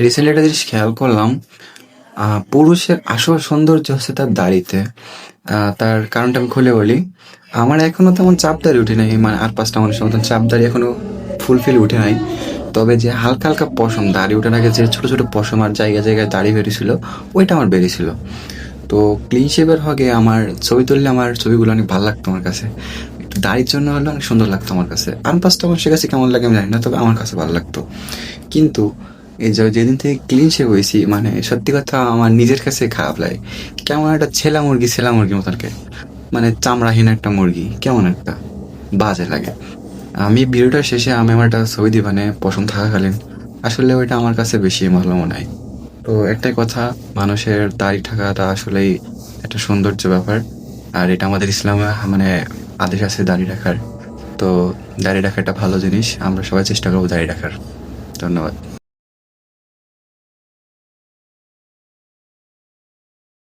Recently একটা জিনিস খেয়াল করলাম। পুরুষের আসল সৌন্দর্য হচ্ছে তার দাড়িতে। তার কারণটা আমি খুলে বলি। আমার এখনো তেমন চাপ দাড়ি উঠে নাই, মানে আর পাঁচটা মানুষের মতন চাপ দাড়ি এখনো ফুলফিল উঠে নাই। তবে যে হালকা হালকা পশম, দাড়ি ওঠার আগে যে ছোট ছোট পশম আর জায়গায় জায়গায় দাড়ি বেরিয়েছিল, ওইটা আমার বেরিয়েছিল। তো ক্লিন শেভের হগে আমার ছবি তুললে আমার ছবিগুলো অনেক ভালো লাগতো আমার কাছে। একটু দাড়ির জন্য হলে অনেক সুন্দর লাগতো আমার কাছে। আর পাঁচটা মানুষের কাছে কেমন লাগে আমি জানি না, তবে আমার কাছে ভালো লাগতো। কিন্তু এই যে যেদিন থেকে ক্লিন শেভ হয়েছি, মানে সত্যি কথা আমার নিজের কাছে খারাপ লাগে। কেমন একটা ছেলা মুরগির মতন কে, মানে চামড়াহীন একটা মুরগি, কেমন একটা বাজে লাগে। আমি ভিডিওটার শেষে আমি আমার একটা ছবি দিবানে পছন্দ থাকাকালীন, আসলে ওইটা আমার কাছে বেশি ভালো মনে হয়। তো একটাই কথা, মানুষের দাড়ি থাকাটা আসলেই একটা সৌন্দর্য ব্যাপার। আর এটা আমাদের ইসলামে মানে আদেশ আছে দাড়ি রাখার। তো দাড়ি রাখা একটা ভালো জিনিস, আমরা সবাই চেষ্টা করবো দাড়ি রাখার। ধন্যবাদ।